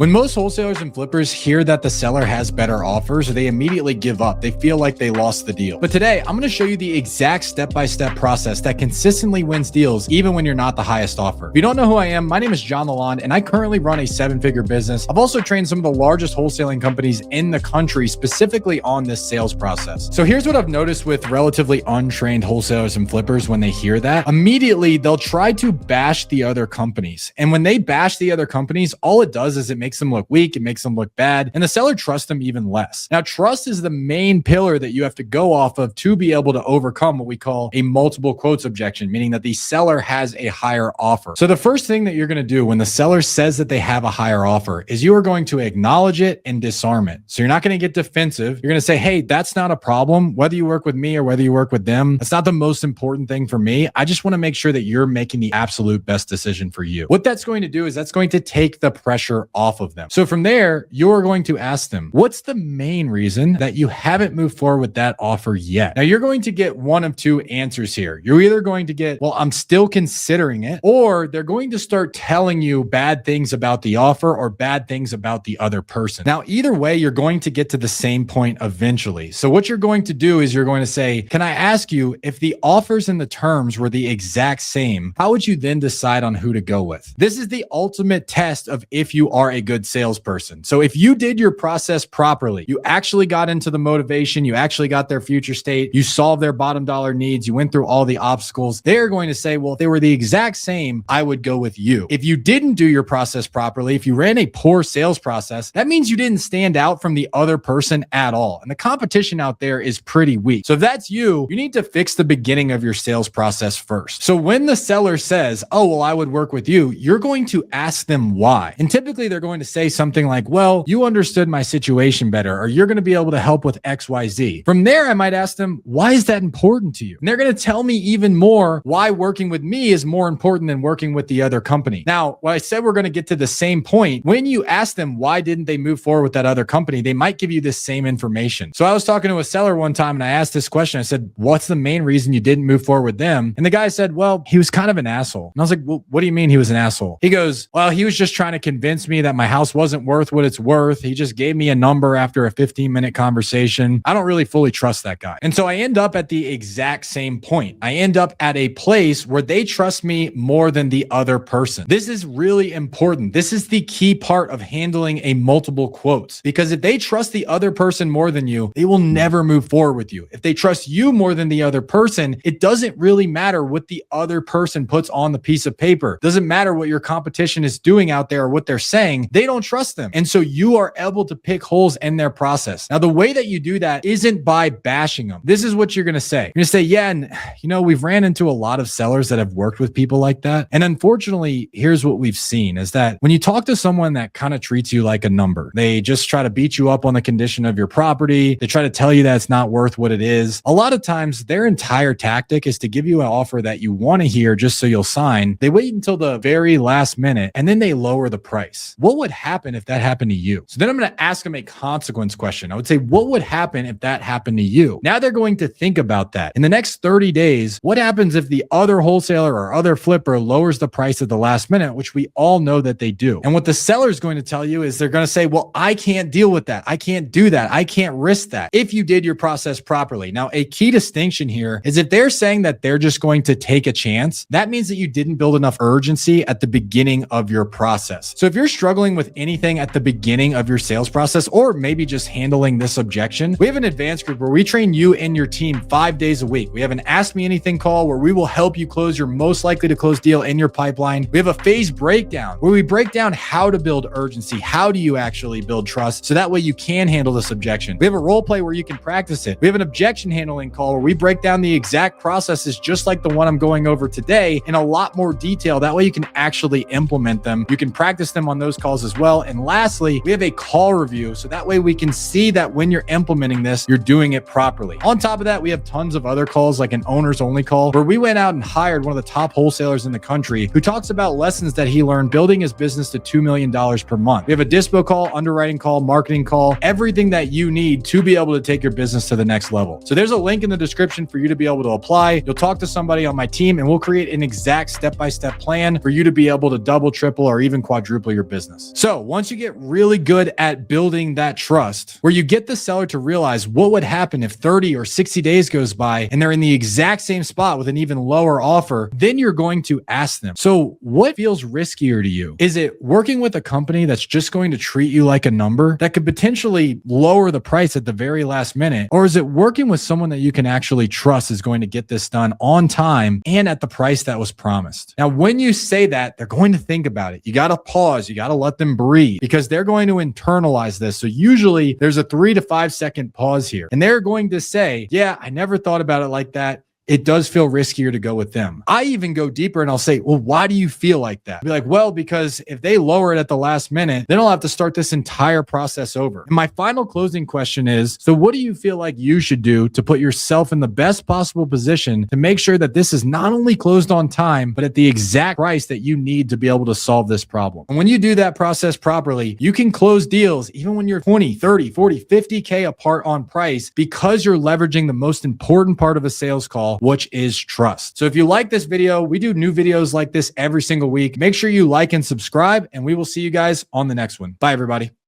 When most wholesalers and flippers hear that the seller has better offers, they immediately give up. They feel like they lost the deal. But today, I'm going to show you the exact step-by-step process that consistently wins deals, even when you're not the highest offer. If you don't know who I am, my name is John Lallande, and I currently run a 7-figure business. I've also trained some of the largest wholesaling companies in the country, specifically on this sales process. So here's what I've noticed with relatively untrained wholesalers and flippers when they hear that. Immediately, they'll try to bash the other companies. And when they bash the other companies, all it does is it makes them look weak, it makes them look bad, and the seller trusts them even less. Now, trust is the main pillar that you have to go off of to be able to overcome what we call a multiple quotes objection, meaning that the seller has a higher offer. So the first thing that you're going to do when the seller says that they have a higher offer is you are going to acknowledge it and disarm it. So you're not going to get defensive. You're going to say, hey, that's not a problem. Whether you work with me or whether you work with them, that's not the most important thing for me. I just want to make sure that you're making the absolute best decision for you. What that's going to do is that's going to take the pressure off of them. So from there, you're going to ask them, what's the main reason that you haven't moved forward with that offer yet? Now, you're going to get one of two answers here. You're either going to get, well, I'm still considering it, or they're going to start telling you bad things about the offer or bad things about the other person. Now, either way, you're going to get to the same point eventually. So what you're going to do is you're going to say, can I ask you, if the offers and the terms were the exact same, how would you then decide on who to go with? This is the ultimate test of if you are a good salesperson. So if you did your process properly, you actually got into the motivation, you actually got their future state, you solved their bottom dollar needs, you went through all the obstacles, they're going to say, well, if they were the exact same, I would go with you. If you didn't do your process properly, if you ran a poor sales process, that means you didn't stand out from the other person at all. And the competition out there is pretty weak. So if that's you, you need to fix the beginning of your sales process first. So when the seller says, oh, well, I would work with you, you're going to ask them why. And typically they're going to say something like, well, you understood my situation better, or you're going to be able to help with XYZ. From there, I might ask them, why is that important to you? And they're going to tell me even more why working with me is more important than working with the other company. Now, when I said we're going to get to the same point, when you ask them why didn't they move forward with that other company, they might give you this same information. So I was talking to a seller one time and I asked this question. I said, what's the main reason you didn't move forward with them? And the guy said, well, he was kind of an asshole. And I was like, well, what do you mean he was an asshole? He goes, well, he was just trying to convince me that my house wasn't worth what it's worth. He just gave me a number after a 15-minute conversation. I don't really fully trust that guy. And so I end up at the exact same point. I end up at a place where they trust me more than the other person. This is really important. This is the key part of handling a multiple quotes, because if they trust the other person more than you, they will never move forward with you. If they trust you more than the other person, it doesn't really matter what the other person puts on the piece of paper. It doesn't matter what your competition is doing out there or what they're saying. They don't trust them. And so you are able to pick holes in their process. Now, the way that you do that isn't by bashing them. This is what you're going to say. You're going to say, yeah, and we've ran into a lot of sellers that have worked with people like that. And unfortunately, here's what we've seen is that when you talk to someone that kind of treats you like a number, they just try to beat you up on the condition of your property. They try to tell you that it's not worth what it is. A lot of times their entire tactic is to give you an offer that you want to hear just so you'll sign. They wait until the very last minute and then they lower the price. What would happen if that happened to you? So then I'm going to ask them a consequence question. I would say, what would happen if that happened to you? Now they're going to think about that. In the next 30 days, what happens if the other wholesaler or other flipper lowers the price at the last minute, which we all know that they do. And what the seller is going to tell you is they're going to say, well, I can't deal with that. I can't do that. I can't risk that if you did your process properly. Now, a key distinction here is if they're saying that they're just going to take a chance, that means that you didn't build enough urgency at the beginning of your process. So if you're struggling with anything at the beginning of your sales process, or maybe just handling this objection, we have an advanced group where we train you and your team 5 days a week. We have an Ask Me Anything call where we will help you close your most likely to close deal in your pipeline. We have a phase breakdown where we break down how to build urgency. How do you actually build trust? So that way you can handle this objection. We have a role play where you can practice it. We have an objection handling call where we break down the exact processes just like the one I'm going over today in a lot more detail. That way you can actually implement them. You can practice them on those calls as well. And lastly, we have a call review. So that way we can see that when you're implementing this, you're doing it properly. On top of that, we have tons of other calls like an owners only call where we went out and hired one of the top wholesalers in the country who talks about lessons that he learned building his business to $2 million per month. We have a dispo call, underwriting call, marketing call, everything that you need to be able to take your business to the next level. So there's a link in the description for you to be able to apply. You'll talk to somebody on my team and we'll create an exact step-by-step plan for you to be able to double, triple, or even quadruple your business. process. So once you get really good at building that trust, where you get the seller to realize what would happen if 30 or 60 days goes by and they're in the exact same spot with an even lower offer, then you're going to ask them, so what feels riskier to you? Is it working with a company that's just going to treat you like a number that could potentially lower the price at the very last minute? Or is it working with someone that you can actually trust is going to get this done on time and at the price that was promised? Now, when you say that, they're going to think about it. You got to pause. You got to let them breathe because they're going to internalize this. So usually there's a 3 to 5 second pause here, and they're going to say, yeah, I never thought about it like that. It does feel riskier to go with them. I even go deeper and I'll say, well, why do you feel like that? I'll be like, well, because if they lower it at the last minute, then I'll have to start this entire process over. And my final closing question is, so what do you feel like you should do to put yourself in the best possible position to make sure that this is not only closed on time, but at the exact price that you need to be able to solve this problem? And when you do that process properly, you can close deals even when you're 20, 30, 40, 50K apart on price because you're leveraging the most important part of a sales call, which is trust. So if you like this video, we do new videos like this every single week. Make sure you like and subscribe, and we will see you guys on the next one. Bye, everybody.